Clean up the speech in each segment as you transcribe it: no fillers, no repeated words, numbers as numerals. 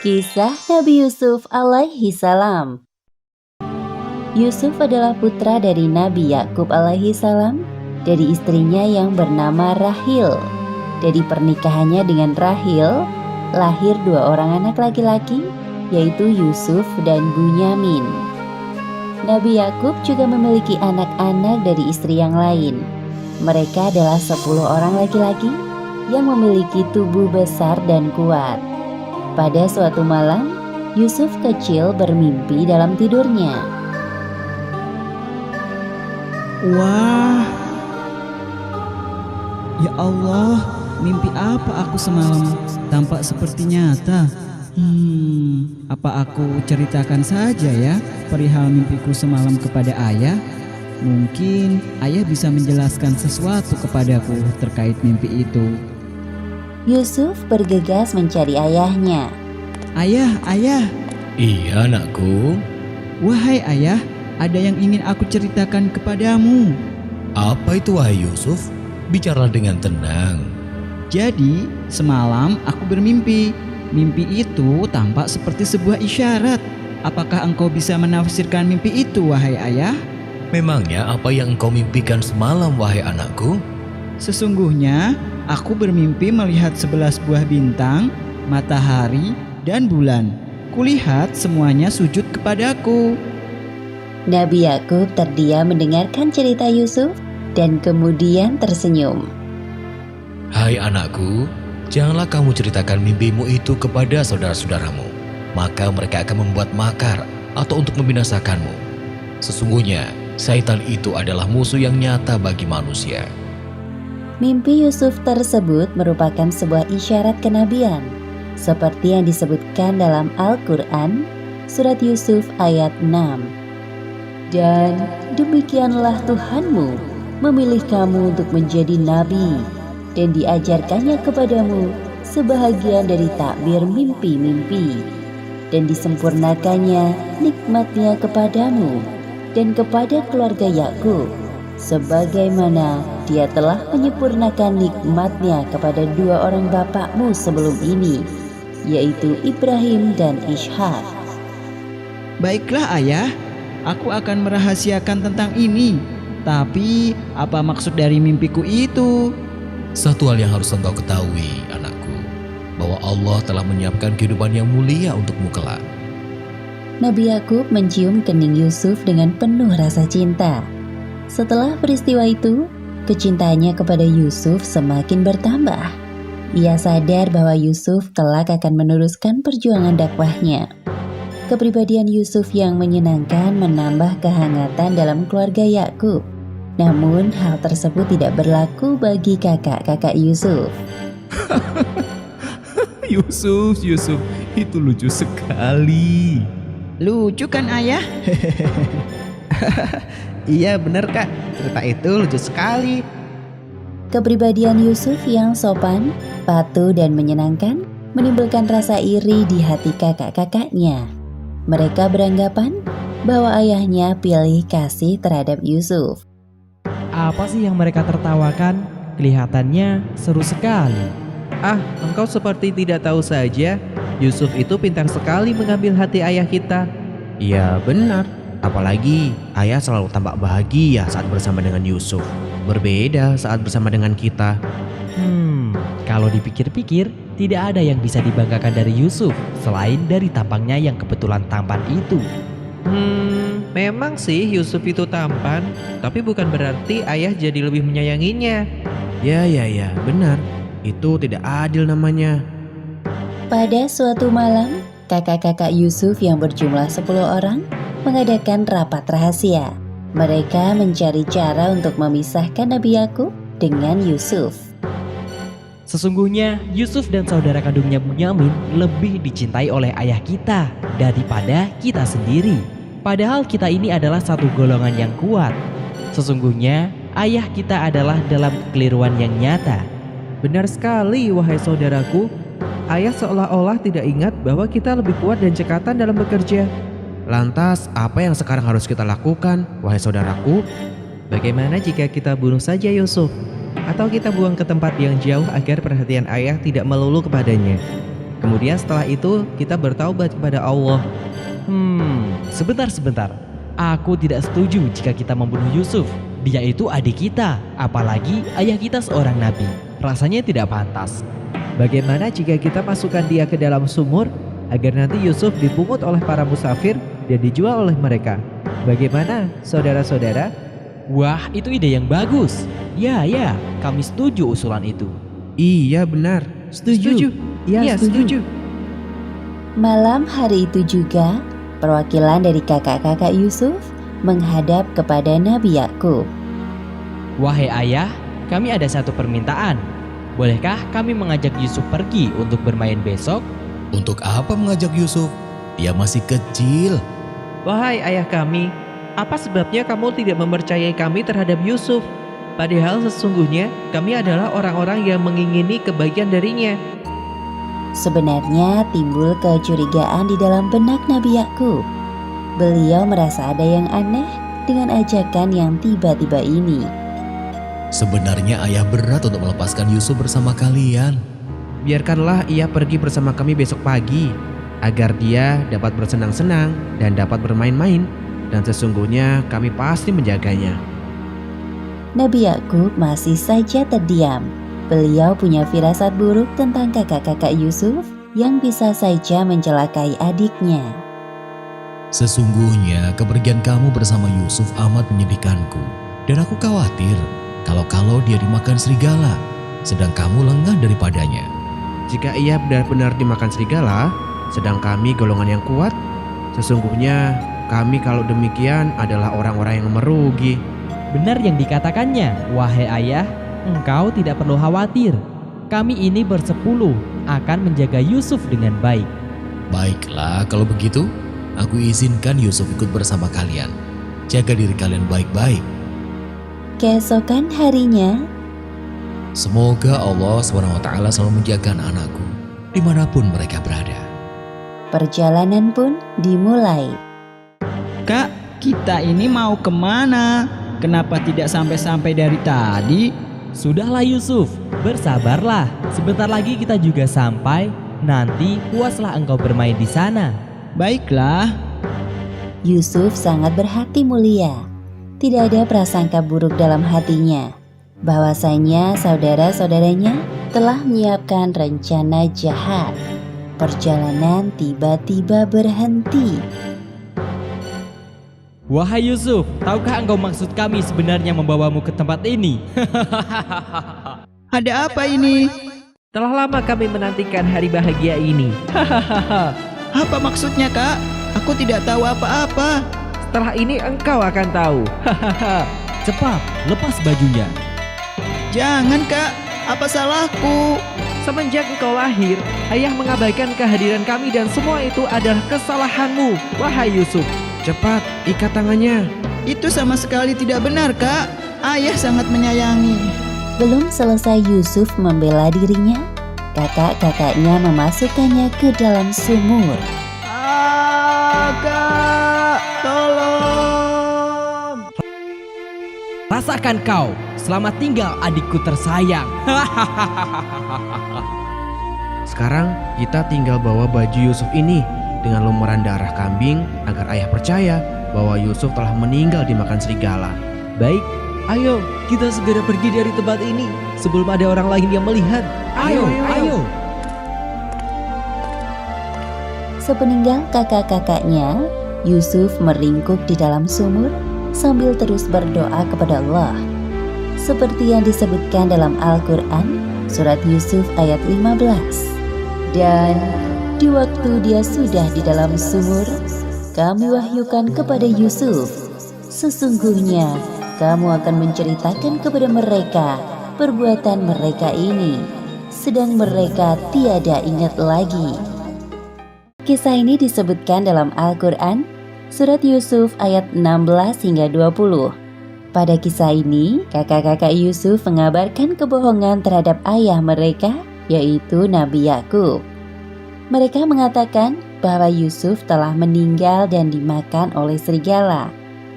Kisah Nabi Yusuf alaihi salam. Yusuf adalah putra dari Nabi Yakub alaihi salam dari istrinya yang bernama Rahil. Dari pernikahannya dengan Rahil, lahir 2 orang anak laki-laki, yaitu Yusuf dan Bunyamin. Nabi Yakub juga memiliki anak-anak dari istri yang lain. Mereka adalah 10 orang laki-laki yang memiliki tubuh besar dan kuat. Pada suatu malam, Yusuf kecil bermimpi dalam tidurnya. Wah, ya Allah, mimpi apa aku semalam? Tampak seperti nyata. Apa aku ceritakan saja ya perihal mimpiku semalam kepada ayah? Mungkin ayah bisa menjelaskan sesuatu kepadaku terkait mimpi itu. Yusuf bergegas mencari ayahnya. Ayah. Iya, anakku. Wahai ayah, ada yang ingin aku ceritakan kepadamu. Apa itu, wahai Yusuf? Bicara dengan tenang. Jadi, semalam aku bermimpi. Mimpi itu tampak seperti sebuah isyarat. Apakah engkau bisa menafsirkan mimpi itu, wahai ayah? Memangnya apa yang engkau mimpikan semalam, wahai anakku? Sesungguhnya, aku bermimpi melihat 11 buah bintang, matahari, dan bulan. Kulihat semuanya sujud kepadaku. Nabi Yakub terdiam mendengarkan cerita Yusuf dan kemudian tersenyum. Hai anakku, janganlah kamu ceritakan mimpimu itu kepada saudara-saudaramu. Maka mereka akan membuat makar atau untuk membinasakanmu. Sesungguhnya, Syaitan itu adalah musuh yang nyata bagi manusia. Mimpi Yusuf tersebut merupakan sebuah isyarat kenabian, seperti yang disebutkan dalam Al-Quran, Surat Yusuf ayat 6. Dan demikianlah Tuhanmu memilih kamu untuk menjadi nabi, dan diajarkannya kepadamu sebahagian dari takbir mimpi-mimpi, dan disempurnakannya nikmatnya kepadamu dan kepada keluarga Yakub, sebagaimana Dia telah menyempurnakan nikmatnya kepada 2 orang bapakmu sebelum ini, yaitu Ibrahim dan Ishak. Baiklah ayah, aku akan merahasiakan tentang ini. Tapi apa maksud dari mimpiku itu? Satu hal yang harus engkau ketahui, anakku, bahwa Allah telah menyiapkan kehidupan yang mulia untukmu kelak. Nabi Yakub mencium kening Yusuf dengan penuh rasa cinta. Setelah peristiwa itu, kecintaannya kepada Yusuf semakin bertambah. Ia sadar bahwa Yusuf kelak akan meneruskan perjuangan dakwahnya. Kepribadian Yusuf yang menyenangkan menambah kehangatan dalam keluarga Yakub. Namun hal tersebut tidak berlaku bagi kakak-kakak Yusuf. Yusuf, itu lucu sekali. Lucu kan ayah? Iya benar kak, cerita itu lucu sekali. Kepribadian Yusuf yang sopan, patuh dan menyenangkan menimbulkan rasa iri di hati kakak-kakaknya. Mereka beranggapan bahwa ayahnya pilih kasih terhadap Yusuf. Apa sih yang mereka tertawakan? Kelihatannya seru sekali. Ah, engkau seperti tidak tahu saja. Yusuf itu pintar sekali mengambil hati ayah kita. Iya benar, apalagi ayah selalu tampak bahagia saat bersama dengan Yusuf. Berbeda saat bersama dengan kita. Kalau dipikir-pikir, tidak ada yang bisa dibanggakan dari Yusuf selain dari tampangnya yang kebetulan tampan itu. Memang sih Yusuf itu tampan, tapi bukan berarti ayah jadi lebih menyayanginya. Ya, benar. Itu tidak adil namanya. Pada suatu malam, kakak-kakak Yusuf yang berjumlah 10 orang mengadakan rapat rahasia. Mereka mencari cara untuk memisahkan Nabi Yakub dengan Yusuf. Sesungguhnya Yusuf dan saudara kandungnya Bunyamin lebih dicintai oleh ayah kita daripada kita sendiri. Padahal kita ini adalah satu golongan yang kuat. Sesungguhnya ayah kita adalah dalam kekeliruan yang nyata. Benar sekali wahai saudaraku. Ayah seolah-olah tidak ingat bahwa kita lebih kuat dan cekatan dalam bekerja. Lantas apa yang sekarang harus kita lakukan, wahai saudaraku? Bagaimana jika kita bunuh saja Yusuf? Atau kita buang ke tempat yang jauh agar perhatian ayah tidak melulu kepadanya? Kemudian setelah itu kita bertaubat kepada Allah. Sebentar. Aku tidak setuju jika kita membunuh Yusuf. Dia itu adik kita, apalagi ayah kita seorang nabi. Rasanya tidak pantas. Bagaimana jika kita masukkan dia ke dalam sumur agar nanti Yusuf dipungut oleh para musafir dan dijual oleh mereka? Bagaimana, saudara-saudara? Wah, itu ide yang bagus. Ya, kami setuju usulan itu. Iya benar. Setuju. Iya, setuju. Malam hari itu juga, perwakilan dari kakak-kakak Yusuf menghadap kepada Nabi Yakub. Wahai ayah, kami ada satu permintaan. Bolehkah kami mengajak Yusuf pergi untuk bermain besok? Untuk apa mengajak Yusuf? Dia masih kecil. Wahai ayah kami, apa sebabnya kamu tidak mempercayai kami terhadap Yusuf? Padahal sesungguhnya kami adalah orang-orang yang mengingini kebaikan darinya. Sebenarnya timbul kecurigaan di dalam benak Nabi Yakub. Beliau merasa ada yang aneh dengan ajakan yang tiba-tiba ini. Sebenarnya ayah berat untuk melepaskan Yusuf bersama kalian. Biarkanlah ia pergi bersama kami besok pagi, agar dia dapat bersenang-senang dan dapat bermain-main, dan sesungguhnya kami pasti menjaganya. Nabi Yakub masih saja terdiam. Beliau punya firasat buruk tentang kakak-kakak Yusuf yang bisa saja mencelakai adiknya. Sesungguhnya kepergian kamu bersama Yusuf amat menyedihkanku. Dan aku khawatir kalau dia dimakan serigala, sedang kamu lengah daripadanya. Jika ia benar-benar dimakan serigala, sedang kami golongan yang kuat, sesungguhnya kami kalau demikian adalah orang-orang yang merugi. Benar yang dikatakannya, wahai ayah, engkau tidak perlu khawatir. Kami ini bersepuluh akan menjaga Yusuf dengan baik. Baiklah, kalau begitu, aku izinkan Yusuf ikut bersama kalian. Jaga diri kalian baik-baik. Keesokan harinya, Semoga Allah SWT selalu menjaga anak-anakku dimanapun mereka berada. perjalanan pun dimulai. Kak, kita ini mau kemana? Kenapa tidak sampai-sampai dari tadi? Sudahlah Yusuf, bersabarlah. Sebentar lagi kita juga sampai. Nanti puaslah engkau bermain di sana. Baiklah. Yusuf sangat berhati mulia. Tidak ada prasangka buruk dalam hatinya. Bahwasanya saudara-saudaranya telah menyiapkan rencana jahat. Perjalanan tiba-tiba berhenti. Wahai Yusuf, tahukah engkau maksud kami sebenarnya membawamu ke tempat ini? Ada apa ini? Telah lama kami menantikan hari bahagia ini. Apa maksudnya, Kak? Aku tidak tahu apa-apa. Setelah ini engkau akan tahu. Cepat, lepas bajunya. Jangan, Kak. Apa salahku? Semenjak engkau lahir, ayah mengabaikan kehadiran kami dan semua itu adalah kesalahanmu, wahai Yusuf. Cepat, ikat tangannya. Itu sama sekali tidak benar, Kak. Ayah sangat menyayangi. Belum selesai Yusuf membela dirinya, kakak-kakaknya memasukkannya ke dalam sumur. Kak, tolong. Rasakan kau, selamat tinggal adikku tersayang. Sekarang kita tinggal bawa baju Yusuf ini dengan lumuran darah kambing agar ayah percaya bahwa Yusuf telah meninggal dimakan serigala. Baik, ayo kita segera pergi dari tempat ini sebelum ada orang lain yang melihat. Ayo. Sepeninggal kakak-kakaknya, Yusuf meringkuk di dalam sumur sambil terus berdoa kepada Allah. Seperti yang disebutkan dalam Al-Quran, surat Yusuf ayat 15. Dan di waktu dia sudah di dalam sumur, kami wahyukan kepada Yusuf, sesungguhnya kamu akan menceritakan kepada mereka perbuatan mereka ini, sedang mereka tiada ingat lagi. Kisah ini disebutkan dalam Al-Quran, surat Yusuf ayat 16 hingga 20. Pada kisah ini, kakak-kakak Yusuf mengabarkan kebohongan terhadap ayah mereka, yaitu Nabi Yakub. Mereka mengatakan bahwa Yusuf telah meninggal dan dimakan oleh serigala.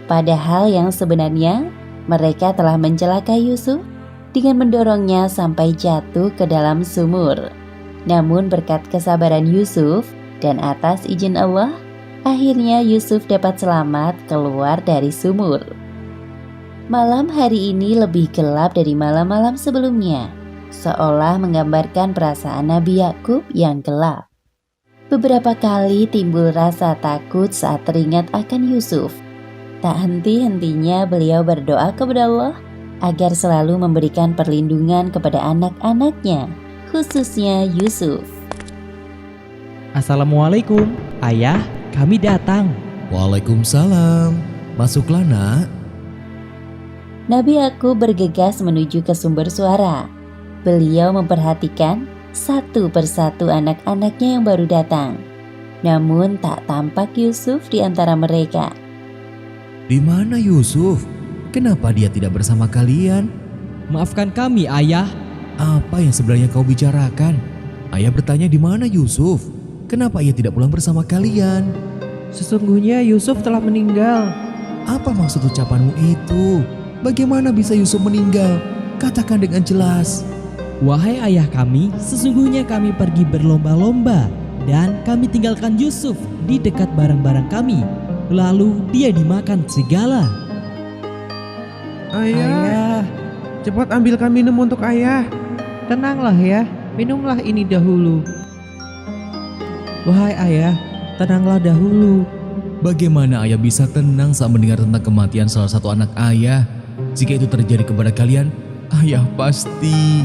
Padahal yang sebenarnya, mereka telah mencelakai Yusuf dengan mendorongnya sampai jatuh ke dalam sumur. Namun berkat kesabaran Yusuf dan atas izin Allah, akhirnya Yusuf dapat selamat keluar dari sumur. Malam hari ini lebih gelap dari malam-malam sebelumnya, seolah menggambarkan perasaan Nabi Yakub yang gelap. Beberapa kali timbul rasa takut saat teringat akan Yusuf. Tak henti-hentinya beliau berdoa kepada Allah agar selalu memberikan perlindungan kepada anak-anaknya, khususnya Yusuf. Assalamualaikum, Ayah, kami datang. Waalaikumsalam. Masuklah, Nak. Nabi Yakub bergegas menuju ke sumber suara. Beliau memperhatikan satu persatu anak-anaknya yang baru datang. Namun tak tampak Yusuf di antara mereka. Di mana Yusuf? Kenapa dia tidak bersama kalian? Maafkan kami, Ayah. Apa yang sebenarnya kau bicarakan? Ayah bertanya di mana Yusuf? Kenapa ia tidak pulang bersama kalian? Sesungguhnya Yusuf telah meninggal. Apa maksud ucapanmu itu? Bagaimana bisa Yusuf meninggal? Katakan dengan jelas. Wahai ayah kami, sesungguhnya kami pergi berlomba-lomba dan kami tinggalkan Yusuf di dekat barang-barang kami. Lalu dia dimakan serigala. Ayah, cepat ambilkan minum untuk ayah. Tenanglah ya, minumlah ini dahulu. Wahai ayah, tenanglah dahulu. Bagaimana ayah bisa tenang saat mendengar tentang kematian salah satu anak ayah? Jika itu terjadi kepada kalian, ayah pasti...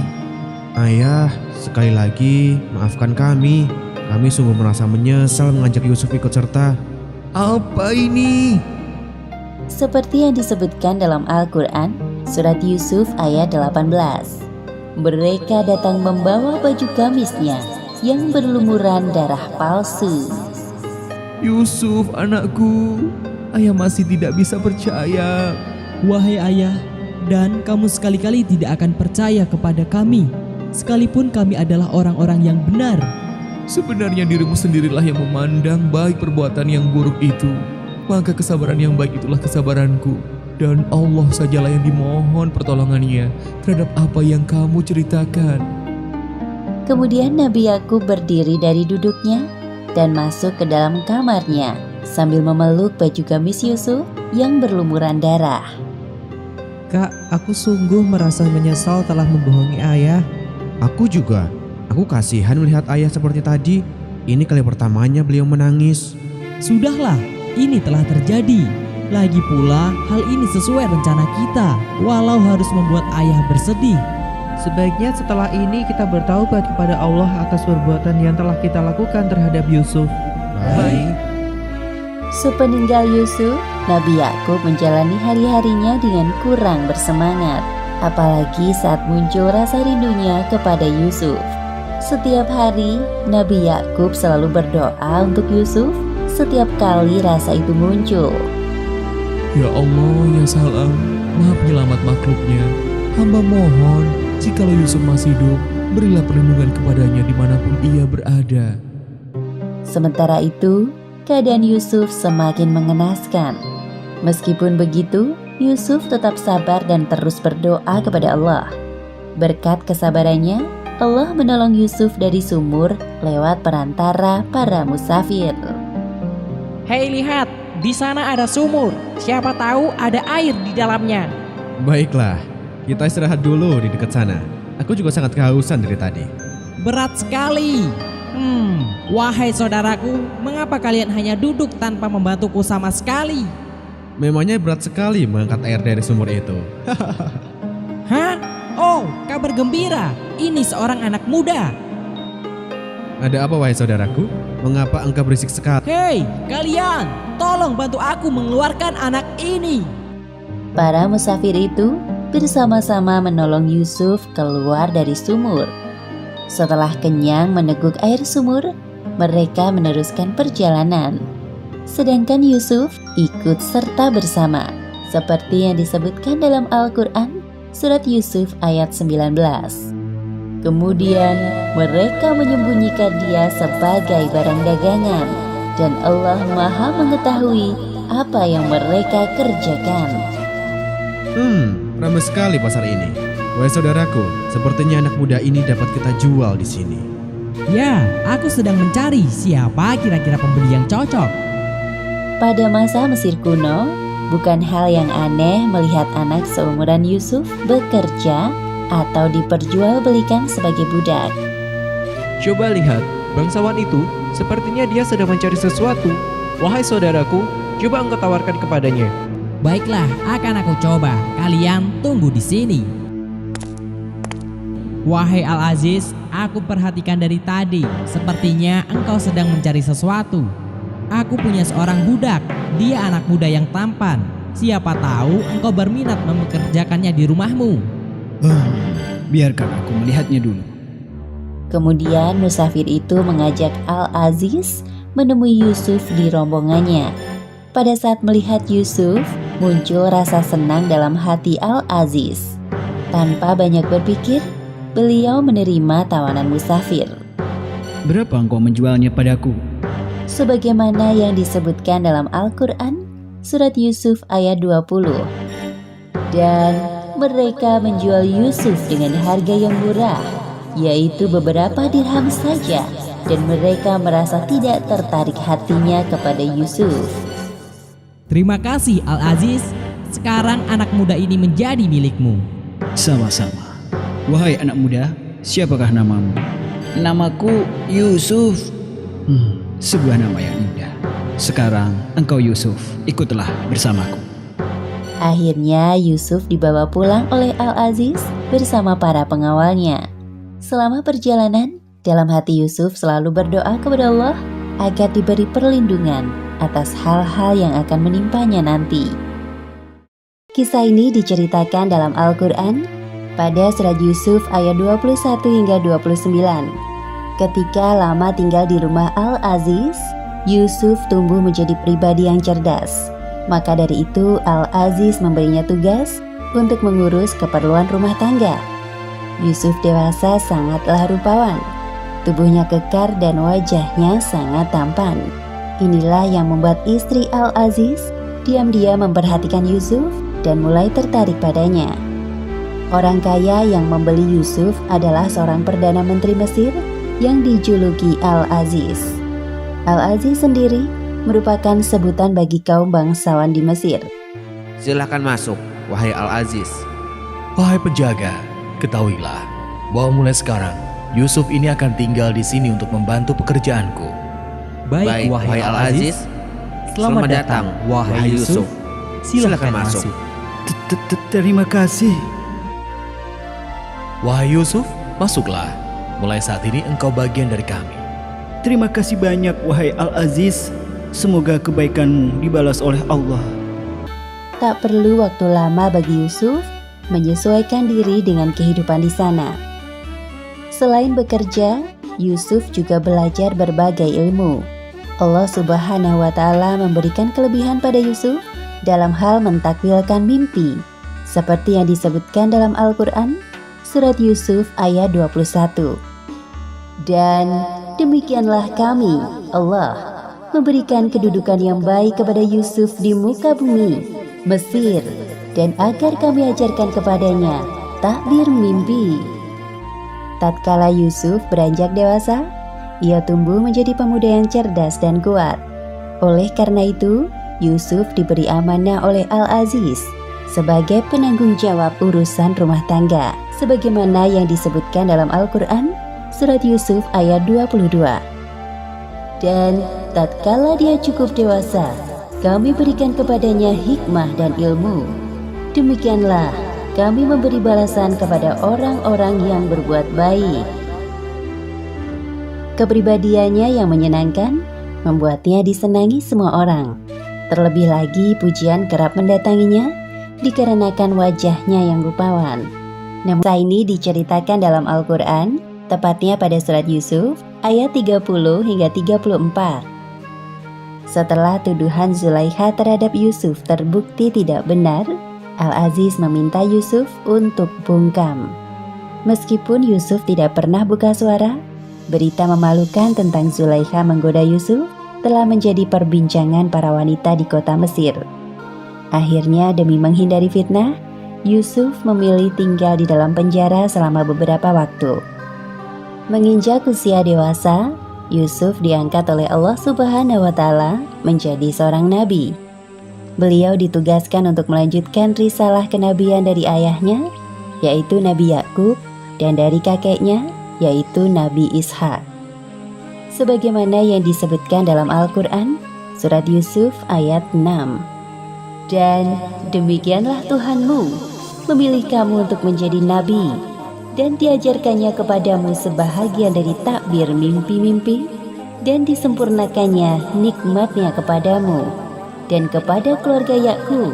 Ayah, sekali lagi maafkan kami. Kami sungguh merasa menyesal mengajak Yusuf ikut serta. Apa ini? Seperti yang disebutkan dalam Al-Quran, surat Yusuf ayat 18. Mereka datang membawa baju gamisnya yang berlumuran darah palsu. Yusuf, anakku, ayah masih tidak bisa percaya. Wahai ayah, dan kamu sekali-kali tidak akan percaya kepada kami, sekalipun kami adalah orang-orang yang benar. Sebenarnya dirimu sendirilah yang memandang baik perbuatan yang buruk itu. Maka kesabaran yang baik itulah kesabaranku. Dan Allah sajalah yang dimohon pertolongannya terhadap apa yang kamu ceritakan. Kemudian Nabi Yakub berdiri dari duduknya dan masuk ke dalam kamarnya sambil memeluk baju gamis Yusuf yang berlumuran darah. Kak, aku sungguh merasa menyesal telah membohongi ayah. Aku juga. Aku kasihan melihat ayah seperti tadi. Ini kali pertamanya beliau menangis. Sudahlah, ini telah terjadi. Lagi pula, hal ini sesuai rencana kita, walau harus membuat ayah bersedih. Sebaiknya setelah ini kita bertaubat kepada Allah atas perbuatan yang telah kita lakukan terhadap Yusuf. Baik. Sepeninggal Yusuf, Nabi Yakub menjalani hari-harinya dengan kurang bersemangat, apalagi saat muncul rasa rindunya kepada Yusuf. Setiap hari, Nabi Yakub selalu berdoa untuk Yusuf setiap kali rasa itu muncul. Ya Allah, ya Salam, Maha Penyelamat makhluknya, hamba mohon, jikalau Yusuf masih hidup, berilah perlindungan kepadanya dimanapun ia berada. Sementara itu, keadaan Yusuf semakin mengenaskan. Meskipun begitu, Yusuf tetap sabar dan terus berdoa kepada Allah. Berkat kesabarannya, Allah menolong Yusuf dari sumur lewat perantara para musafir. Hei lihat, di sana ada sumur. Siapa tahu ada air di dalamnya. Baiklah, kita istirahat dulu di dekat sana. Aku juga sangat kehausan dari tadi. Berat sekali. Wahai saudaraku, mengapa kalian hanya duduk tanpa membantuku sama sekali? Memangnya berat sekali mengangkat air dari sumur itu. Hah? Oh, kabar gembira. Ini seorang anak muda. Ada apa wahai saudaraku? Mengapa engkau berisik sekali? Hei, kalian, tolong bantu aku mengeluarkan anak ini. Para musafir itu bersama-sama menolong Yusuf keluar dari sumur. Setelah kenyang meneguk air sumur, mereka meneruskan perjalanan. Sedangkan Yusuf ikut serta bersama, seperti yang disebutkan dalam Al-Quran, surat Yusuf ayat 19. Kemudian mereka menyembunyikan dia sebagai barang dagangan, dan Allah Maha mengetahui apa yang mereka kerjakan. Ramai sekali pasar ini. Wahai saudaraku, sepertinya anak muda ini dapat kita jual di sini. Ya, aku sedang mencari siapa kira-kira pembeli yang cocok. Pada masa Mesir kuno, bukan hal yang aneh melihat anak seumuran Yusuf bekerja atau diperjualbelikan sebagai budak. Coba lihat, bangsawan itu sepertinya dia sedang mencari sesuatu. Wahai saudaraku, coba engkau tawarkan kepadanya. Baiklah, akan aku coba. Kalian tunggu di sini. Wahai Al-Aziz, aku perhatikan dari tadi. Sepertinya engkau sedang mencari sesuatu. Aku punya seorang budak. Dia anak muda yang tampan. Siapa tahu engkau berminat mempekerjakannya di rumahmu. Biarkan aku melihatnya dulu. Kemudian musafir itu mengajak Al-Aziz menemui Yusuf di rombongannya. Pada saat melihat Yusuf, muncul rasa senang dalam hati Al-Aziz. Tanpa banyak berpikir, beliau menerima tawanan musafir. Berapa engkau menjualnya padaku? Sebagaimana yang disebutkan dalam Al-Quran, surat Yusuf ayat 20. Dan mereka menjual Yusuf dengan harga yang murah, yaitu beberapa dirham saja, dan mereka merasa tidak tertarik hatinya kepada Yusuf. Terima kasih Al-Aziz. Sekarang anak muda ini menjadi milikmu. Sama-sama. Wahai anak muda, siapakah namamu? Namaku Yusuf. Sebuah nama yang indah. Sekarang engkau Yusuf, ikutlah bersamaku. Akhirnya Yusuf dibawa pulang oleh Al-Aziz bersama para pengawalnya. Selama perjalanan, dalam hati Yusuf selalu berdoa kepada Allah agar diberi perlindungan atas hal-hal yang akan menimpanya nanti. Kisah ini diceritakan dalam Al-Quran pada surat Yusuf ayat 21 hingga 29. Ketika lama tinggal di rumah Al-Aziz, Yusuf tumbuh menjadi pribadi yang cerdas. Maka dari itu Al-Aziz memberinya tugas untuk mengurus keperluan rumah tangga. Yusuf dewasa sangatlah rupawan. Tubuhnya kekar dan wajahnya sangat tampan. Inilah yang membuat istri Al-Aziz diam-diam memperhatikan Yusuf dan mulai tertarik padanya. Orang kaya yang membeli Yusuf adalah seorang Perdana Menteri Mesir yang dijuluki Al-Aziz. Al-Aziz sendiri merupakan sebutan bagi kaum bangsawan di Mesir. Silakan masuk, wahai Al-Aziz. Wahai penjaga, ketahuilah bahwa mulai sekarang Yusuf ini akan tinggal di sini untuk membantu pekerjaanku. Baik, wahai Al-Aziz. Selamat datang, wahai Yusuf. Silakan masuk. Terima kasih. Wahai Yusuf, masuklah. Mulai saat ini engkau bagian dari kami. Terima kasih banyak wahai Al-Aziz. Semoga kebaikanmu dibalas oleh Allah. Tak perlu waktu lama bagi Yusuf menyesuaikan diri dengan kehidupan di sana. Selain bekerja, Yusuf juga belajar berbagai ilmu. Allah Subhanahu wa Ta'ala memberikan kelebihan pada Yusuf dalam hal mentakwilkan mimpi, seperti yang disebutkan dalam Al-Quran, surat Yusuf ayat 21. Dan demikianlah kami, Allah, memberikan kedudukan yang baik kepada Yusuf di muka bumi, Mesir, dan agar kami ajarkan kepadanya takbir mimpi. Tatkala Yusuf beranjak dewasa, ia tumbuh menjadi pemuda yang cerdas dan kuat. Oleh karena itu, Yusuf diberi amanah oleh Al-Aziz sebagai penanggung jawab urusan rumah tangga, sebagaimana yang disebutkan dalam Al-Quran, surat Yusuf ayat 22. Dan tatkala dia cukup dewasa, kami berikan kepadanya hikmah dan ilmu. Demikianlah kami memberi balasan kepada orang-orang yang berbuat baik. Kepribadiannya yang menyenangkan membuatnya disenangi semua orang. Terlebih lagi pujian kerap mendatanginya dikarenakan wajahnya yang rupawan. Namun kisah ini diceritakan dalam Al-Quran, tepatnya pada surat Yusuf ayat 30 hingga 34. Setelah tuduhan Zulaikha terhadap Yusuf terbukti tidak benar, Al-Aziz meminta Yusuf untuk bungkam. Meskipun Yusuf tidak pernah buka suara, berita memalukan tentang Zulaikha menggoda Yusuf telah menjadi perbincangan para wanita di kota Mesir. Akhirnya demi menghindari fitnah, Yusuf memilih tinggal di dalam penjara selama beberapa waktu. Menginjak usia dewasa, Yusuf diangkat oleh Allah Subhanahu wa Ta'ala menjadi seorang nabi. Beliau ditugaskan untuk melanjutkan risalah kenabian dari ayahnya, yaitu Nabi Yakub, dan dari kakeknya, yaitu Nabi Ishak. Sebagaimana yang disebutkan dalam Al-Quran, surat Yusuf ayat 6. Dan demikianlah Tuhanmu memilih kamu untuk menjadi nabi, dan diajarkannya kepadamu sebahagian dari takbir mimpi-mimpi, dan disempurnakannya nikmatnya kepadamu dan kepada keluarga Yakub,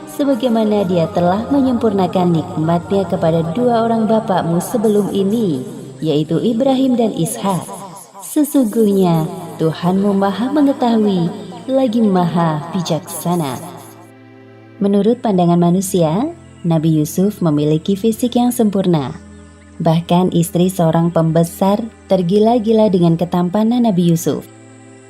sebagaimana dia telah menyempurnakan nikmatnya kepada dua orang bapakmu sebelum ini, yaitu Ibrahim dan Ishak. Sesungguhnya Tuhanmu maha mengetahui lagi maha bijaksana. Menurut pandangan manusia, Nabi Yusuf memiliki fisik yang sempurna. Bahkan istri seorang pembesar tergila-gila dengan ketampanan Nabi Yusuf.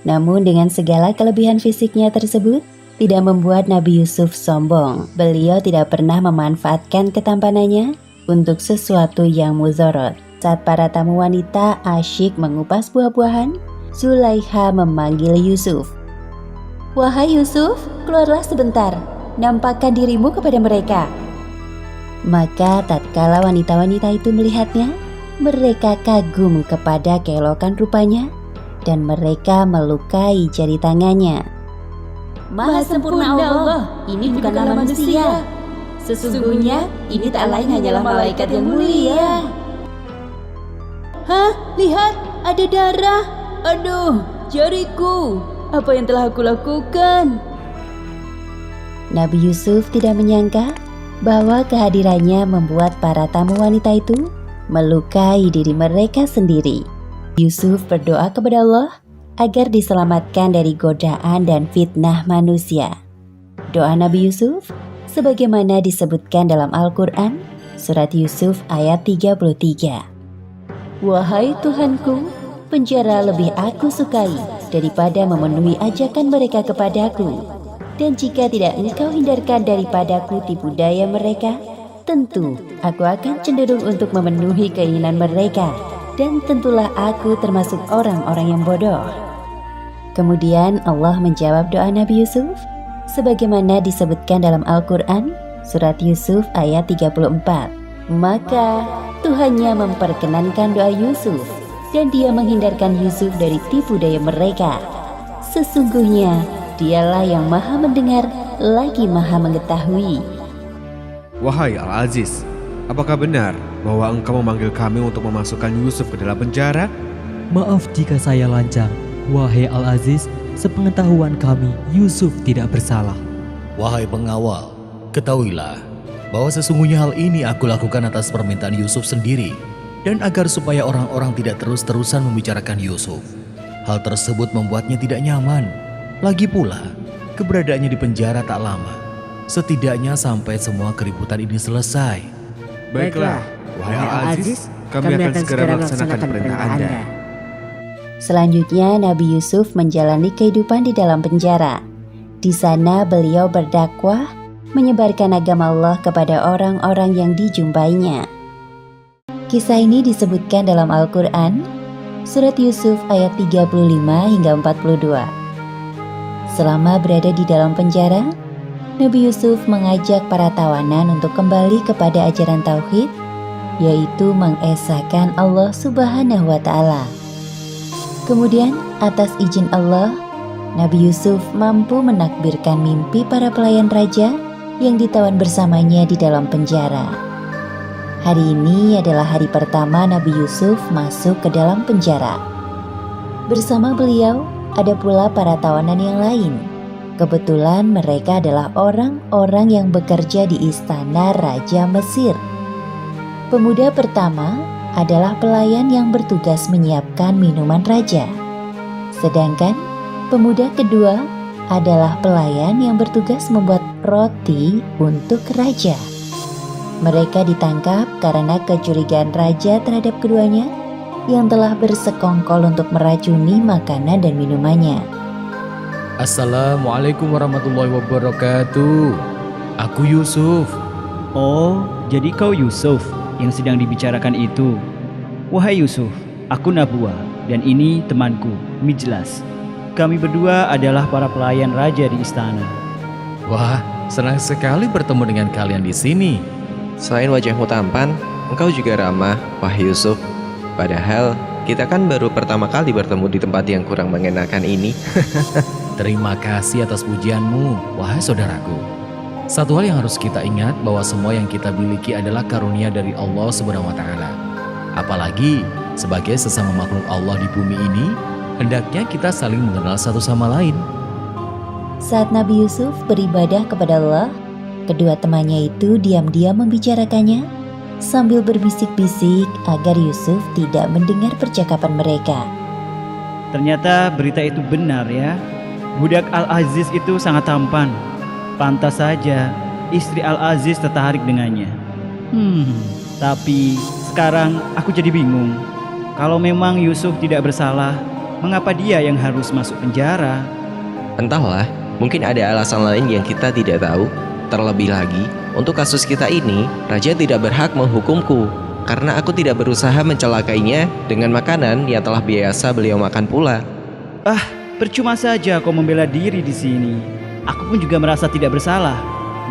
Namun dengan segala kelebihan fisiknya tersebut, tidak membuat Nabi Yusuf sombong. Beliau tidak pernah memanfaatkan ketampanannya untuk sesuatu yang mudorot. Saat para tamu wanita asyik mengupas buah-buahan, Zulaikha memanggil Yusuf. "Wahai Yusuf, keluarlah sebentar, nampakkan dirimu kepada mereka." Maka tatkala wanita-wanita itu melihatnya, mereka kagum kepada keelokan rupanya, dan mereka melukai jari tangannya. "Maha sempurna Allah, ini bukanlah manusia. Sesungguhnya ini tak lain hanyalah malaikat yang mulia." "Hah, lihat, ada darah. Aduh, jariku. Apa yang telah aku lakukan?" Nabi Yusuf tidak menyangka bahwa kehadirannya membuat para tamu wanita itu melukai diri mereka sendiri. Yusuf berdoa kepada Allah agar diselamatkan dari godaan dan fitnah manusia. Doa Nabi Yusuf sebagaimana disebutkan dalam Al-Quran, surat Yusuf ayat 33. "Wahai Tuhanku, penjara lebih aku sukai daripada memenuhi ajakan mereka kepadaku. Dan jika tidak Engkau hindarkan daripadaku tipu daya mereka, tentu aku akan cenderung untuk memenuhi keinginan mereka. Dan tentulah aku termasuk orang-orang yang bodoh." Kemudian Allah menjawab doa Nabi Yusuf sebagaimana disebutkan dalam Al-Quran, surat Yusuf ayat 34. Maka Tuhannya memperkenankan doa Yusuf, dan dia menghindarkan Yusuf dari tipu daya mereka. Sesungguhnya dialah yang maha mendengar lagi maha mengetahui. Wahai Al-Aziz, apakah benar bahwa engkau memanggil kami untuk memasukkan Yusuf ke dalam penjara? Maaf jika saya lancang. Wahai Al-Aziz, sepengetahuan kami, Yusuf tidak bersalah. Wahai pengawal, ketahuilah bahwa sesungguhnya hal ini aku lakukan atas permintaan Yusuf sendiri, dan agar supaya orang-orang tidak terus-terusan membicarakan Yusuf. Hal tersebut membuatnya tidak nyaman. Lagi pula, keberadaannya di penjara tak lama, setidaknya sampai semua keributan ini selesai. Baiklah, wahai Al-Aziz, kami akan segera melaksanakan perintah Anda. Selanjutnya Nabi Yusuf menjalani kehidupan di dalam penjara. Di sana beliau berdakwah, menyebarkan agama Allah kepada orang-orang yang dijumpainya. Kisah ini disebutkan dalam Al-Quran, surat Yusuf ayat 35 hingga 42. Selama berada di dalam penjara, Nabi Yusuf mengajak para tawanan untuk kembali kepada ajaran tauhid, yaitu mengesahkan Allah Subhanahu wa Ta'ala. Kemudian, atas izin Allah, Nabi Yusuf mampu menakbirkan mimpi para pelayan raja yang ditawan bersamanya di dalam penjara. Hari ini adalah hari pertama Nabi Yusuf masuk ke dalam penjara. Bersama beliau ada pula para tawanan yang lain. Kebetulan mereka adalah orang-orang yang bekerja di istana Raja Mesir. Pemuda pertama adalah pelayan yang bertugas menyiapkan minuman raja. Sedangkan pemuda kedua adalah pelayan yang bertugas membuat roti untuk raja. Mereka ditangkap karena kecurigaan raja terhadap keduanya yang telah bersekongkol untuk meracuni makanan dan minumannya. Assalamualaikum warahmatullahi wabarakatuh. Aku Yusuf. Oh, jadi kau Yusuf yang sedang dibicarakan itu. Wahai Yusuf, aku Nabua, dan ini temanku, Mijlas. Kami berdua adalah para pelayan raja di istana. Wah, senang sekali bertemu dengan kalian di sini. Selain wajahmu tampan, engkau juga ramah, wahai Yusuf. Padahal, kita kan baru pertama kali bertemu di tempat yang kurang mengenakan ini. Terima kasih atas pujianmu, wahai saudaraku. Satu hal yang harus kita ingat bahwa semua yang kita miliki adalah karunia dari Allah Subhanahu wa Ta'ala. Apalagi sebagai sesama makhluk Allah di bumi ini, hendaknya kita saling mengenal satu sama lain. Saat Nabi Yusuf beribadah kepada Allah, kedua temannya itu diam-diam membicarakannya sambil berbisik-bisik agar Yusuf tidak mendengar percakapan mereka. Ternyata berita itu benar ya. Budak Al-Aziz itu sangat tampan. Pantas saja istri Al-Aziz tertarik dengannya. Tapi sekarang aku jadi bingung. Kalau memang Yusuf tidak bersalah, mengapa dia yang harus masuk penjara? Entahlah, mungkin ada alasan lain yang kita tidak tahu. Terlebih lagi, untuk kasus kita ini, raja tidak berhak menghukumku karena aku tidak berusaha mencelakainya dengan makanan yang telah biasa beliau makan pula. Percuma saja kau membela diri di sini. Aku pun juga merasa tidak bersalah.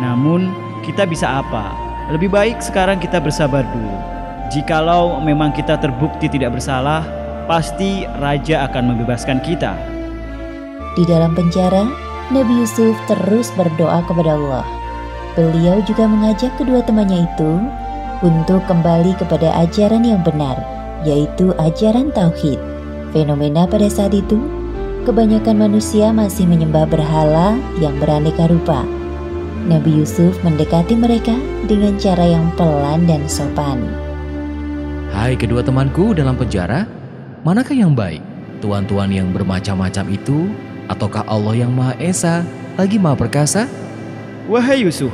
Namun, kita bisa apa? Lebih baik sekarang kita bersabar dulu. Jikalau memang kita terbukti tidak bersalah, pasti raja akan membebaskan kita. Di dalam penjara, Nabi Yusuf terus berdoa kepada Allah. Beliau juga mengajak kedua temannya itu untuk kembali kepada ajaran yang benar, yaitu ajaran tauhid. Fenomena pada saat itu, kebanyakan manusia masih menyembah berhala yang beraneka rupa. Nabi Yusuf mendekati mereka dengan cara yang pelan dan sopan. Hai kedua temanku dalam penjara, manakah yang baik? Tuan-tuan yang bermacam-macam itu, ataukah Allah yang Maha Esa, lagi Maha Perkasa? Wahai Yusuf,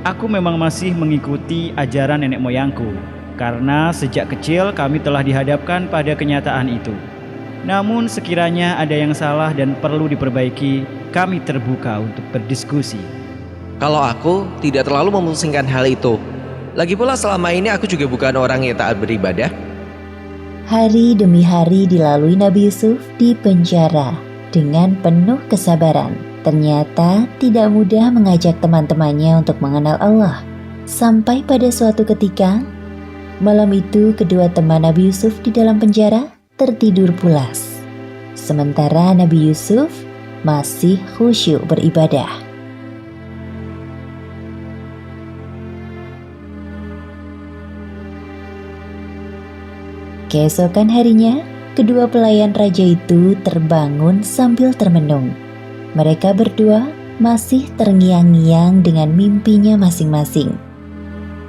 aku memang masih mengikuti ajaran nenek moyangku, karena sejak kecil kami telah dihadapkan pada kenyataan itu. Namun sekiranya ada yang salah dan perlu diperbaiki, kami terbuka untuk berdiskusi. Kalau aku tidak terlalu memusingkan hal itu. Lagi pula selama ini aku juga bukan orang yang taat beribadah. Hari demi hari dilalui Nabi Yusuf di penjara dengan penuh kesabaran. Ternyata tidak mudah mengajak teman-temannya untuk mengenal Allah. Sampai pada suatu ketika, malam itu kedua teman Nabi Yusuf di dalam penjara tertidur pulas. Sementara Nabi Yusuf masih khusyuk beribadah. Keesokan harinya, kedua pelayan raja itu terbangun sambil termenung. Mereka berdua masih terngiang-ngiang dengan mimpinya masing-masing.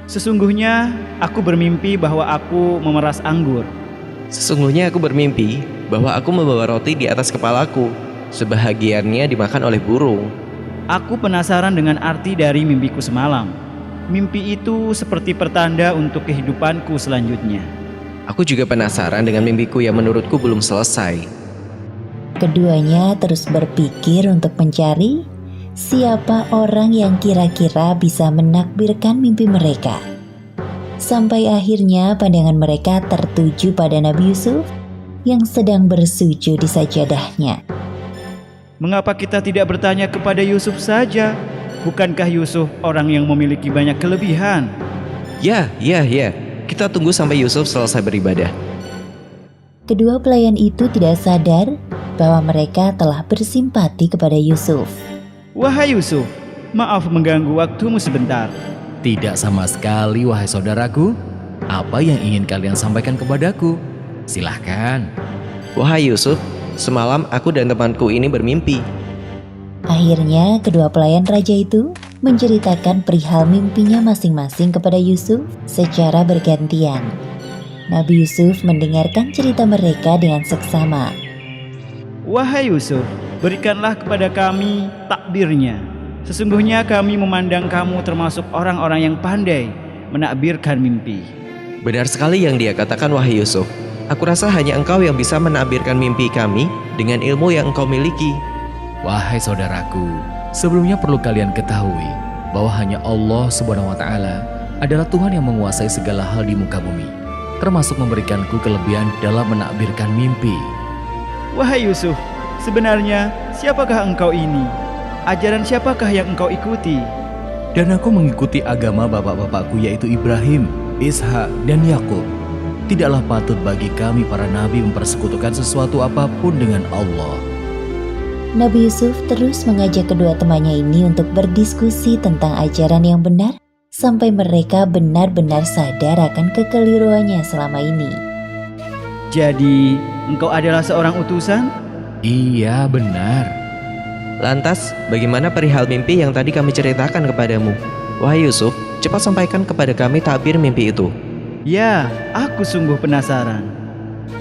Sesungguhnya aku bermimpi bahwa aku memeras anggur. Sesungguhnya aku bermimpi bahwa aku membawa roti di atas kepalaku. Sebahagiannya dimakan oleh burung. Aku penasaran dengan arti dari mimpiku semalam. Mimpi itu seperti pertanda untuk kehidupanku selanjutnya. Aku juga penasaran dengan mimpiku yang menurutku belum selesai. Keduanya terus berpikir untuk mencari siapa orang yang kira-kira bisa menakbirkan mimpi mereka. Sampai akhirnya pandangan mereka tertuju pada Nabi Yusuf yang sedang bersujud di sajadahnya. Mengapa kita tidak bertanya kepada Yusuf saja? Bukankah Yusuf orang yang memiliki banyak kelebihan? Ya. Kita tunggu sampai Yusuf selesai beribadah. Kedua pelayan itu tidak sadar bahwa mereka telah bersimpati kepada Yusuf. Wahai Yusuf, maaf mengganggu waktumu sebentar. Tidak sama sekali wahai saudaraku. Apa yang ingin kalian sampaikan kepadaku? Silahkan. Wahai Yusuf, semalam aku dan temanku ini bermimpi. Akhirnya kedua pelayan raja itu menceritakan perihal mimpinya masing-masing kepada Yusuf secara bergantian. Nabi Yusuf mendengarkan cerita mereka dengan seksama. Wahai Yusuf, berikanlah kepada kami takbirnya. Sesungguhnya kami memandang kamu termasuk orang-orang yang pandai menakbirkan mimpi. Benar sekali yang dia katakan, wahai Yusuf. Aku rasa hanya engkau yang bisa menakbirkan mimpi kami dengan ilmu yang engkau miliki. Wahai saudaraku, sebelumnya perlu kalian ketahui bahwa hanya Allah Subhanahu wa Ta'ala adalah Tuhan yang menguasai segala hal di muka bumi. termasuk memberikanku kelebihan dalam menakbirkan mimpi. Wahai Yusuf, sebenarnya siapakah engkau ini? Ajaran siapakah yang engkau ikuti? Dan aku mengikuti agama bapak-bapakku yaitu Ibrahim, Ishak, dan Yakub. Tidaklah patut bagi kami para nabi mempersekutukan sesuatu apapun dengan Allah. Nabi Yusuf terus mengajak kedua temannya ini untuk berdiskusi tentang ajaran yang benar sampai mereka benar-benar sadar akan kekeliruannya selama ini. Jadi, engkau adalah seorang utusan? Iya, benar. Lantas, bagaimana perihal mimpi yang tadi kami ceritakan kepadamu? Wahai Yusuf, cepat sampaikan kepada kami takbir mimpi itu. Ya, aku sungguh penasaran.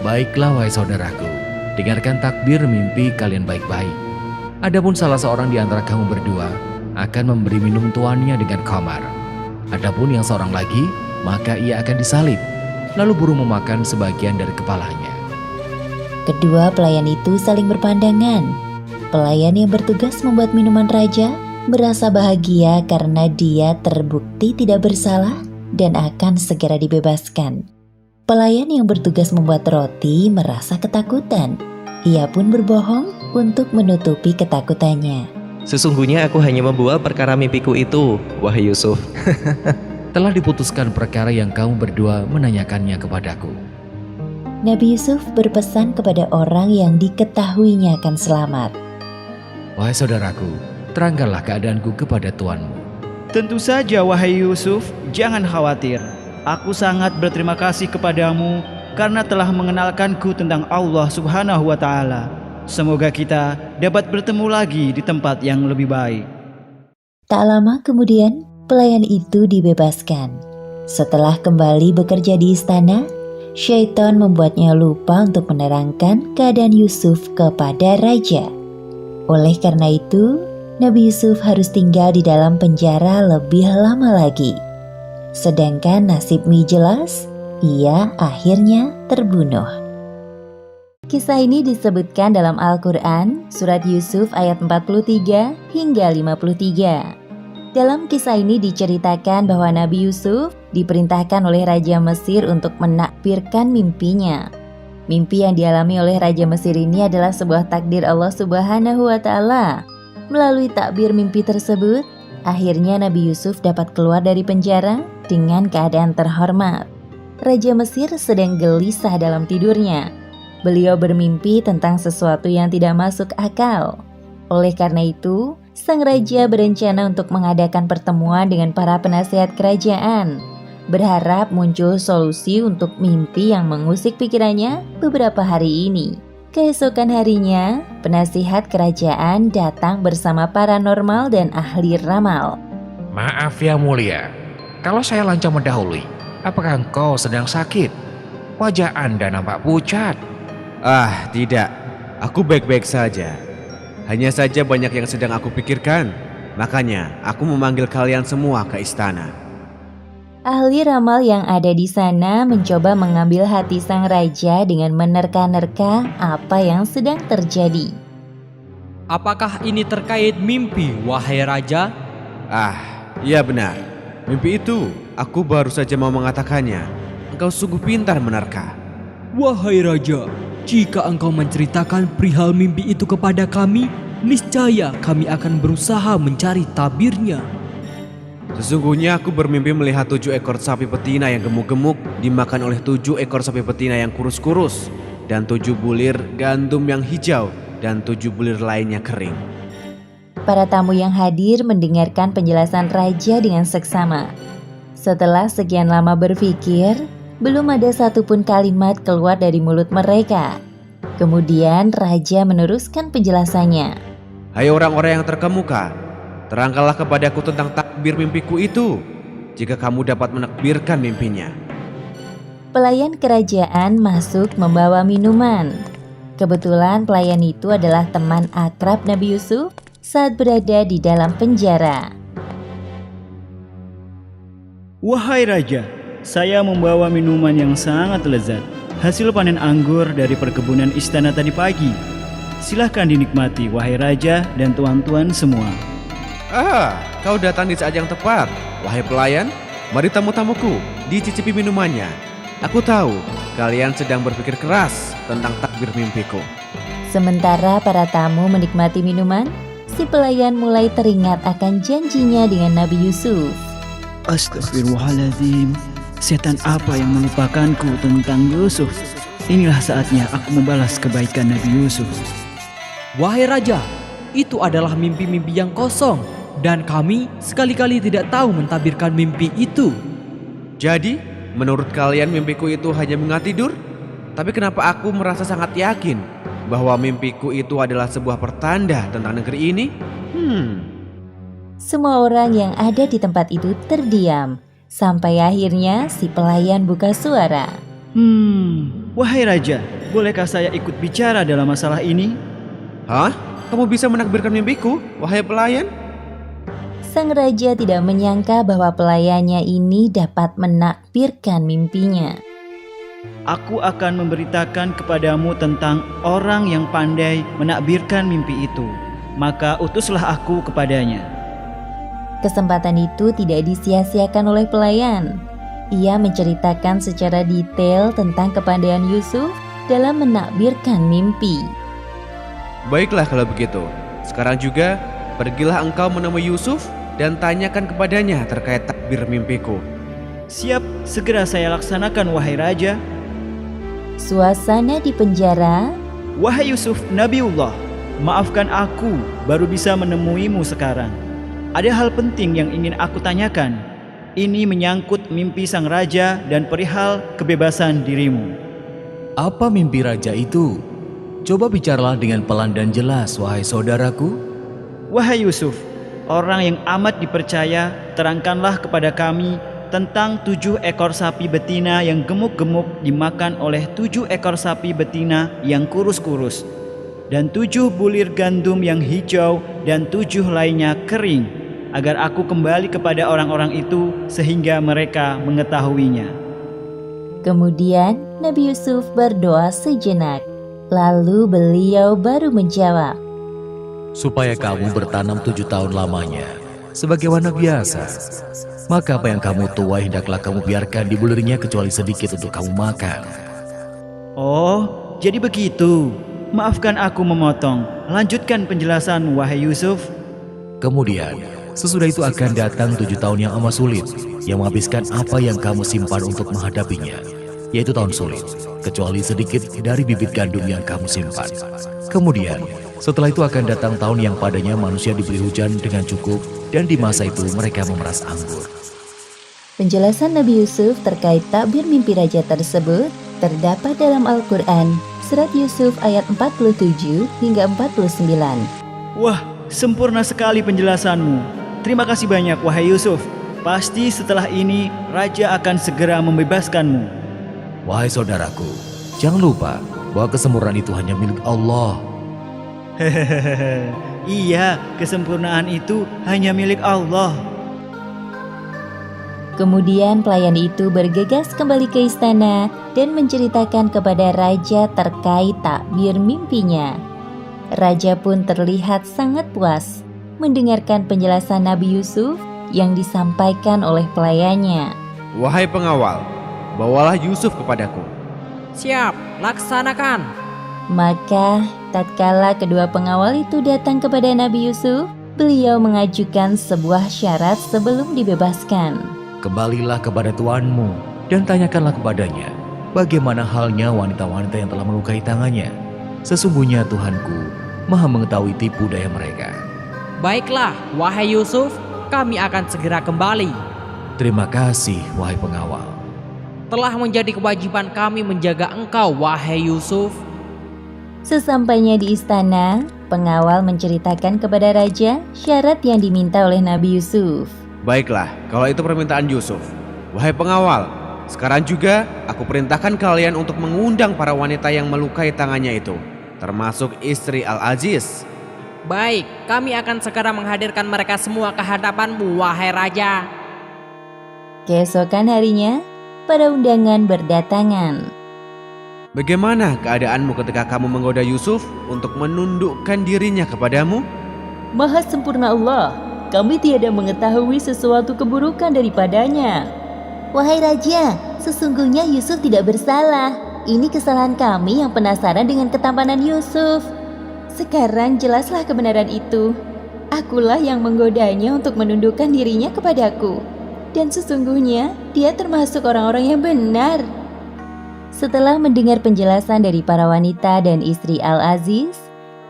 Baiklah wahai saudaraku, dengarkan takbir mimpi kalian baik-baik. Adapun salah seorang di antara kamu berdua akan memberi minum tuannya dengan khamar. Adapun yang seorang lagi, maka ia akan disalib, lalu burung memakan sebagian dari kepalanya. Kedua pelayan itu saling berpandangan. Pelayan yang bertugas membuat minuman raja merasa bahagia karena dia terbukti tidak bersalah dan akan segera dibebaskan. Pelayan yang bertugas membuat roti merasa ketakutan. Ia pun berbohong untuk menutupi ketakutannya. Sesungguhnya aku hanya membual perkara mimpiku itu, wahai Yusuf. Telah diputuskan perkara yang kamu berdua menanyakannya kepadaku. Nabi Yusuf berpesan kepada orang yang diketahuinya akan selamat. Wahai saudaraku, terangkanlah keadaanku kepada tuanmu. Tentu saja wahai Yusuf, jangan khawatir. Aku sangat berterima kasih kepadamu karena telah mengenalkanku tentang Allah Subhanahu wa Ta'ala. Semoga kita dapat bertemu lagi di tempat yang lebih baik. Tak lama kemudian, pelayan itu dibebaskan. Setelah kembali bekerja di istana, Syaitan membuatnya lupa untuk menerangkan keadaan Yusuf kepada raja. Oleh karena itu, Nabi Yusuf harus tinggal di dalam penjara lebih lama lagi. Sedangkan nasib Mi jelas, ia akhirnya terbunuh. Kisah ini disebutkan dalam Al-Quran, surat Yusuf ayat 43 hingga 53. Dalam kisah ini diceritakan bahwa Nabi Yusuf diperintahkan oleh Raja Mesir untuk menakbirkan mimpinya. Mimpi yang dialami oleh Raja Mesir ini adalah sebuah takdir Allah Subhanahu wa Ta'ala. Melalui takbir mimpi tersebut, akhirnya Nabi Yusuf dapat keluar dari penjara dengan keadaan terhormat. Raja Mesir sedang gelisah dalam tidurnya. Beliau bermimpi tentang sesuatu yang tidak masuk akal. Oleh karena itu, sang raja berencana untuk mengadakan pertemuan dengan para penasihat kerajaan, berharap muncul solusi untuk mimpi yang mengusik pikirannya beberapa hari ini. Keesokan harinya, penasihat kerajaan datang bersama paranormal dan ahli ramal. Maaf ya mulia, kalau saya lancang mendahului, apakah engkau sedang sakit? Wajah Anda nampak pucat. Ah, tidak. Aku baik-baik saja. Hanya saja banyak yang sedang aku pikirkan. Makanya aku memanggil kalian semua ke istana. Ahli ramal yang ada di sana mencoba mengambil hati sang raja dengan menerka-nerka apa yang sedang terjadi. Apakah ini terkait mimpi, wahai raja? Ah, iya benar. Mimpi itu, aku baru saja mau mengatakannya. Engkau sungguh pintar menerka. Wahai raja, jika engkau menceritakan perihal mimpi itu kepada kami, niscaya kami akan berusaha mencari tabirnya. Sesungguhnya aku bermimpi melihat 7 ekor sapi betina yang gemuk-gemuk dimakan oleh 7 ekor sapi betina yang kurus-kurus, dan 7 bulir gandum yang hijau, dan 7 bulir lainnya kering. Para tamu yang hadir mendengarkan penjelasan raja dengan seksama. Setelah sekian lama berpikir, belum ada satupun kalimat keluar dari mulut mereka. Kemudian raja meneruskan penjelasannya. Hai orang-orang yang terkemuka, terangkanlah kepadaku tentang takbir mimpiku itu, jika kamu dapat menakbirkan mimpinya. Pelayan kerajaan masuk membawa minuman. Kebetulan pelayan itu adalah teman akrab Nabi Yusuf saat berada di dalam penjara. Wahai raja, saya membawa minuman yang sangat lezat, hasil panen anggur dari perkebunan istana tadi pagi. Silahkan dinikmati wahai raja dan tuan-tuan semua. Ah, kau datang di saat yang tepat. Wahai pelayan, mari tamu-tamuku, dicicipi minumannya. Aku tahu kalian sedang berpikir keras tentang takbir mimpiku. Sementara para tamu menikmati minuman, si pelayan mulai teringat akan janjinya dengan Nabi Yusuf. Astagfirullahaladzim, setan apa yang melupakanku tentang Yusuf? Inilah saatnya aku membalas kebaikan Nabi Yusuf. Wahai raja, itu adalah mimpi-mimpi yang kosong dan kami sekali-kali tidak tahu mentabirkan mimpi itu. Jadi, menurut kalian mimpiku itu hanya bunga tidur? Tapi kenapa aku merasa sangat yakin bahwa mimpiku itu adalah sebuah pertanda tentang negeri ini? Semua orang yang ada di tempat itu terdiam, sampai akhirnya si pelayan buka suara. Wahai raja, bolehkah saya ikut bicara dalam masalah ini? Hah? Kamu bisa menakbirkan mimpiku, wahai pelayan? Sang raja tidak menyangka bahwa pelayannya ini dapat menakbirkan mimpinya. Aku akan memberitakan kepadamu tentang orang yang pandai menakbirkan mimpi itu. Maka utuslah aku kepadanya. Kesempatan itu tidak disia-siakan oleh pelayan. Ia menceritakan secara detail tentang kepandaian Yusuf dalam menakbirkan mimpi. Baiklah kalau begitu. Sekarang juga pergilah engkau menemui Yusuf dan tanyakan kepadanya terkait takbir mimpiku. Siap, segera saya laksanakan wahai raja. Suasana di penjara. Wahai Yusuf, Nabiullah, maafkan aku baru bisa menemuimu sekarang. Ada hal penting yang ingin aku tanyakan. Ini menyangkut mimpi sang raja dan perihal kebebasan dirimu. Apa mimpi raja itu? Coba bicaralah dengan pelan dan jelas, wahai saudaraku. Wahai Yusuf, orang yang amat dipercaya, terangkanlah kepada kami tentang 7 ekor sapi betina yang gemuk-gemuk dimakan oleh 7 ekor sapi betina yang kurus-kurus, dan 7 bulir gandum yang hijau dan 7 lainnya kering, agar aku kembali kepada orang-orang itu sehingga mereka mengetahuinya. Kemudian Nabi Yusuf berdoa sejenak. Lalu beliau baru menjawab, Supaya kamu bertanam 7 tahun lamanya, sebagaimana biasa. Maka apa yang kamu tuai hendaklah kamu biarkan di bulirnya kecuali sedikit untuk kamu makan. Oh, jadi begitu. Maafkan aku memotong. Lanjutkan penjelasan wahai Yusuf. Kemudian, sesudah itu akan datang 7 tahun yang amat sulit, yang menghabiskan apa yang kamu simpan untuk menghadapinya, yaitu tahun sulit, kecuali sedikit dari bibit gandum yang kamu simpan. Kemudian, setelah itu akan datang tahun yang padanya manusia diberi hujan dengan cukup, dan di masa itu mereka memeras anggur. Penjelasan Nabi Yusuf terkait takbir mimpi raja tersebut terdapat dalam Al-Quran, Surat Yusuf ayat 47 hingga 49. Wah, sempurna sekali penjelasanmu. Terima kasih banyak wahai Yusuf. Pasti setelah ini raja akan segera membebaskanmu. Wahai saudaraku, jangan lupa bahwa kesempurnaan itu hanya milik Allah. Hehehe, iya, kesempurnaan itu hanya milik Allah. Kemudian pelayan itu bergegas kembali ke istana dan menceritakan kepada raja terkait takbir mimpinya. Raja pun terlihat sangat puas mendengarkan penjelasan Nabi Yusuf yang disampaikan oleh pelayannya. Wahai pengawal, bawalah Yusuf kepadaku. Siap, laksanakan. Maka tatkala kedua pengawal itu datang kepada Nabi Yusuf, beliau mengajukan sebuah syarat sebelum dibebaskan. Kembalilah kepada tuanmu dan tanyakanlah kepadanya, bagaimana halnya wanita-wanita yang telah melukai tangannya. Sesungguhnya Tuhanku Maha mengetahui tipu daya mereka. Baiklah, wahai Yusuf, kami akan segera kembali. Terima kasih, wahai pengawal. Telah menjadi kewajiban kami menjaga engkau, wahai Yusuf. Sesampainya di istana, pengawal menceritakan kepada raja syarat yang diminta oleh Nabi Yusuf. Baiklah, kalau itu permintaan Yusuf. Wahai pengawal, sekarang juga aku perintahkan kalian untuk mengundang para wanita yang melukai tangannya itu, termasuk istri Al-Aziz. Baik, kami akan segera menghadirkan mereka semua ke hadapanmu, wahai raja. Keesokan harinya, para undangan berdatangan. Bagaimana keadaanmu ketika kamu menggoda Yusuf untuk menundukkan dirinya kepadamu? Maha sempurna Allah, kami tiada mengetahui sesuatu keburukan daripadanya. Wahai raja, sesungguhnya Yusuf tidak bersalah. Ini kesalahan kami yang penasaran dengan ketampanan Yusuf. Sekarang jelaslah kebenaran itu. Akulah yang menggodanya untuk menundukkan dirinya kepadaku. Dan sesungguhnya dia termasuk orang-orang yang benar. Setelah mendengar penjelasan dari para wanita dan istri Al-Aziz,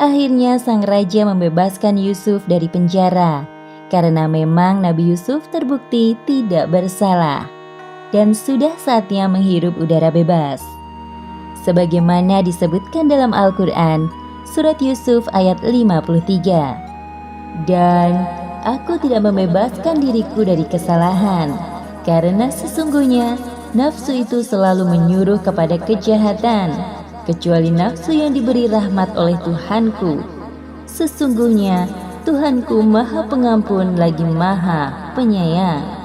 akhirnya sang raja membebaskan Yusuf dari penjara. Karena memang Nabi Yusuf terbukti tidak bersalah. Dan sudah saatnya menghirup udara bebas. Sebagaimana disebutkan dalam Al-Quran, Surat Yusuf ayat 53. Dan aku tidak membebaskan diriku dari kesalahan, karena sesungguhnya nafsu itu selalu menyuruh kepada kejahatan, kecuali nafsu yang diberi rahmat oleh Tuhanku. Sesungguhnya Tuhanku Maha Pengampun lagi Maha Penyayang.